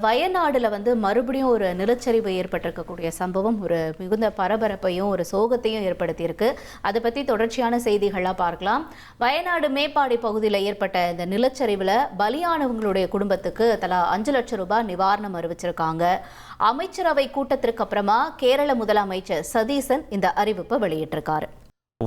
வயநாடுல மறுபடியும் ஒரு நிலச்சரிவு ஏற்பட்டிருக்கக்கூடிய சம்பவம் ஒரு மிகுந்த பரபரப்பையும் ஒரு சோகத்தையும் ஏற்படுத்தியிருக்கு. அதை பற்றி தொடர்ச்சியான செய்திகளாக பார்க்கலாம். வயநாடு மேப்பாடி பகுதியில் ஏற்பட்ட இந்த நிலச்சரிவில் பலியானவங்களுடைய குடும்பத்துக்கு தலா 5 லட்சம் ரூபாய் நிவாரணம் அறிவிச்சிருக்காங்க. அமைச்சரவை கூட்டத்திற்கு அப்புறமா கேரள முதலமைச்சர் சதீசன் இந்த அறிவிப்பை வெளியிட்டிருக்காரு.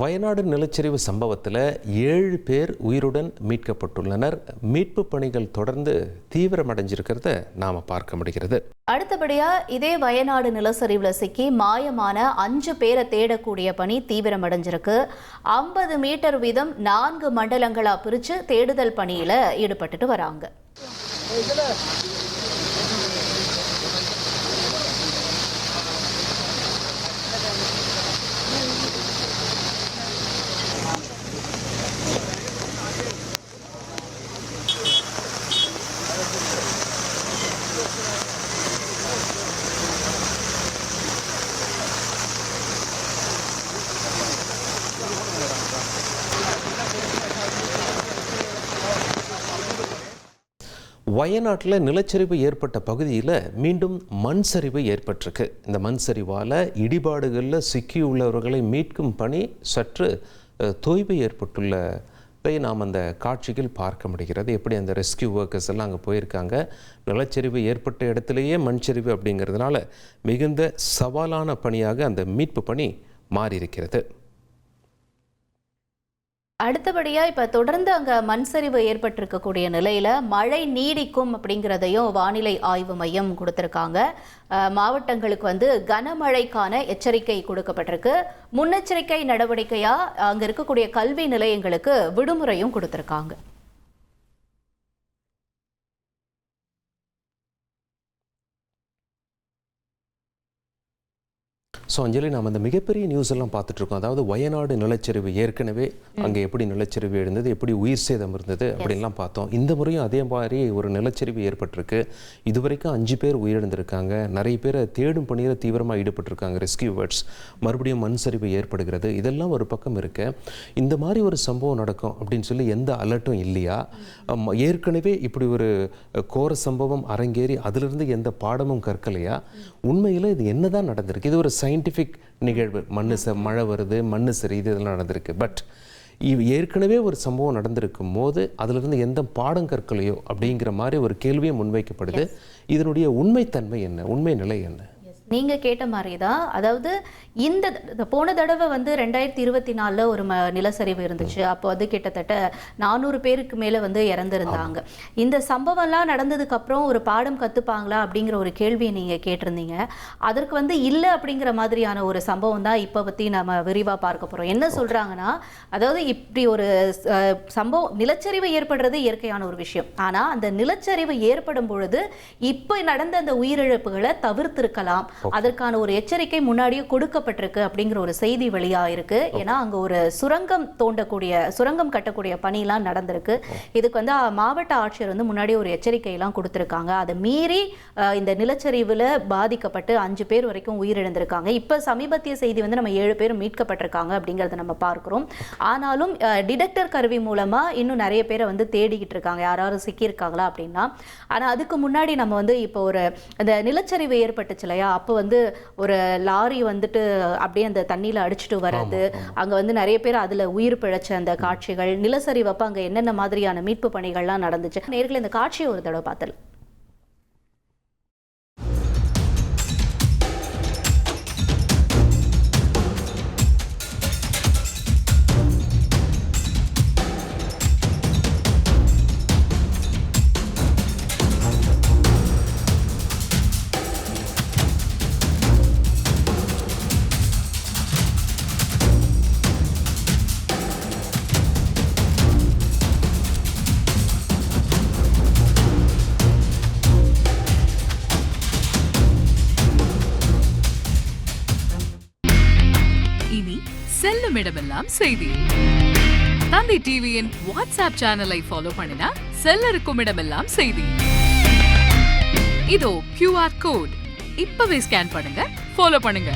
வயநாடு நிலச்சரிவு சம்பவத்தில் 7 பேர் உயிருடன் மீட்கப்பட்டுள்ளனர். மீட்பு பணிகள் தொடர்ந்து தீவிரமடைஞ்சிருக்கிறத நாம் பார்க்க முடிகிறது. அடுத்தபடியா இதே வயநாடு நிலச்சரிவில் சிக்கி மாயமான 5 பேரை தேடக்கூடிய பணி தீவிரமடைஞ்சிருக்கு. 50 மீட்டர் வீதம் 4 மண்டலங்களா பிரித்து தேடுதல் பணியில் ஈடுபட்டுட்டு வராங்க. வயநாட்டில் நிலச்சரிவு ஏற்பட்ட பகுதியில் மீண்டும் மண் சரிவு ஏற்பட்டிருக்கு. இந்த மண் சரிவால் இடிபாடுகளில் சிக்கியுள்ளவர்களை மீட்கும் பணி சற்று தொய்வு ஏற்பட்டுள்ளதை நாம் அந்த காட்சிகள் பார்க்க முடிகிறது. எப்படி அந்த ரெஸ்கியூ ஒர்க்கர்ஸ் எல்லாம் அங்கே போயிருக்காங்க. நிலச்சரிவு ஏற்பட்ட இடத்துலையே மண் சரிவு அப்படிங்கிறதுனால மிகுந்த சவாலான பணியாக அந்த மீட்பு பணி மாறியிருக்கிறது. அடுத்தபடியாக இப்போ தொடர்ந்து அங்கே மண் சரிவு ஏற்பட்டிருக்கக்கூடிய நிலையில் மழை நீடிக்கும் அப்படிங்கிறதையும் வானிலை ஆய்வு மையம் கொடுத்துருக்காங்க. மாவட்டங்களுக்கு கனமழைக்கான எச்சரிக்கை கொடுக்கப்பட்டிருக்கு. முன்னெச்சரிக்கை நடவடிக்கையாக அங்கே இருக்கக்கூடிய கல்வி நிலையங்களுக்கு விடுமுறையும் கொடுத்துருக்காங்க. ஸோ அஞ்சலி, நாம் அந்த மிகப்பெரிய நியூஸ் எல்லாம் பார்த்துட்ருக்கோம். அதாவது வயநாடு நிலச்சரிவு ஏற்கனவே அங்கே எப்படி நிலச்சரிவு எழுந்தது, எப்படி உயிர் சேதம் இருந்தது அப்படின்லாம் பார்த்தோம். இந்த முறையும் அதே மாதிரி ஒரு நிலச்சரிவு ஏற்பட்டிருக்கு. இதுவரைக்கும் 5 பேர் உயிரிழந்திருக்காங்க. நிறைய பேரை தேடும் பணியில் தீவிரமாக ஈடுபட்டிருக்காங்க ரெஸ்கியூவர்ஸ். மறுபடியும் மண் சரிவு ஏற்படுகிறது. இதெல்லாம் ஒரு பக்கம் இருக்கு. இந்த மாதிரி ஒரு சம்பவம் நடக்கும் அப்படின்னு சொல்லி எந்த அலர்ட்டும் இல்லையா? ஏற்கனவே இப்படி ஒரு கோர சம்பவம் அரங்கேறி அதிலிருந்து எந்த பாடமும் கற்கலையா? உண்மையில் இது என்னதான் நடந்திருக்கு? இது ஒரு சயின்டிஃபிக் நிகழ்வு. மழை வருது, மண் சரி, இதெல்லாம் நடந்திருக்கு. பட் ஏற்கனவே ஒரு சம்பவம் நடந்திருக்கும் போது அதிலிருந்து எந்த பாடம் கற்கலையோ அப்படிங்கிற மாதிரி ஒரு கேள்வியும் முன்வைக்கப்படுது. இதனுடைய உண்மைத்தன்மை என்ன, உண்மை நிலை என்ன? நீங்கள் கேட்ட மாதிரி தான். அதாவது இந்த போன தடவை 2024 ஒரு நிலச்சரிவு இருந்துச்சு. அப்போ கிட்டத்தட்ட 400 பேருக்கு மேலே இறந்துருந்தாங்க. இந்த சம்பவம்லாம் நடந்ததுக்கப்புறம் ஒரு பாடம் கற்றுப்பாங்களா அப்படிங்கிற ஒரு கேள்வியை நீங்கள் கேட்டிருந்தீங்க. அதற்கு இல்லை அப்படிங்கிற மாதிரியான ஒரு சம்பவம் தான் இப்போ பற்றி நம்ம விரிவாக பார்க்க போகிறோம். என்ன சொல்கிறாங்கன்னா, அதாவது இப்படி ஒரு சம்பவம், நிலச்சரிவு ஏற்படுறது இயற்கையான ஒரு விஷயம். ஆனால் அந்த நிலச்சரிவு ஏற்படும் பொழுது இப்போ நடந்த அந்த உயிரிழப்புகளை தவிர்த்திருக்கலாம். அதற்கான ஒரு எச்சரிக்கை முன்னாடியே கொடுக்கப்பட்டிருக்கு அப்படிங்கிற ஒரு செய்தி வெளியாயிருக்கு. ஏன்னா அங்க ஒரு சுரங்கம் கட்டக்கூடிய பணியெல்லாம் நடந்திருக்கு. இதுக்கு மாவட்ட ஆட்சியர் முன்னாடியே ஒரு எச்சரிக்கை எல்லாம் கொடுத்திருக்காங்க. அதை மீறி இந்த நிலச்சரிவுல பாதிக்கப்பட்டு 5 பேர் வரைக்கும் உயிரிழந்திருக்காங்க. இப்ப சமீபத்திய செய்தி நம்ம 7 பேர் மீட்கப்பட்டிருக்காங்க அப்படிங்கறத நம்ம பார்க்கிறோம். ஆனாலும் டிடெக்டர் கருவி மூலமா இன்னும் நிறைய பேரை தேடிக்கிட்டு இருக்காங்க, யாராவது சிக்கியிருக்காங்களா அப்படின்னா. ஆனா அதுக்கு முன்னாடி நம்ம இப்போ ஒரு அந்த நிலச்சரிவு ஏற்பட்டுச்சு இல்லையா, அப்போ ஒரு லாரி அப்படியே அந்த தண்ணியில அடிச்சுட்டு வர்றது, அங்க நிறைய பேர் அதுல உயிர் பிழைச்ச அந்த காட்சிகள், நிலச்சரிவப்ப அங்க என்னென்ன மாதிரியான மீட்பு பணிகள்லாம் நடந்துச்சு. நேர்களை இந்த காட்சியை ஒரு தடவை பார்த்தல. செல்லும் இடமெல்லாம் செய்தி. தந்தி டிவியின் வாட்ஸ்அப் சேனலை ஃபாலோ பண்ணினா செல்ல இருக்கும் இடமெல்லாம் செய்தி. இதோ QR கோட் இப்பவே ஸ்கேன் பண்ணுங்க, ஃபாலோ பண்ணுங்க.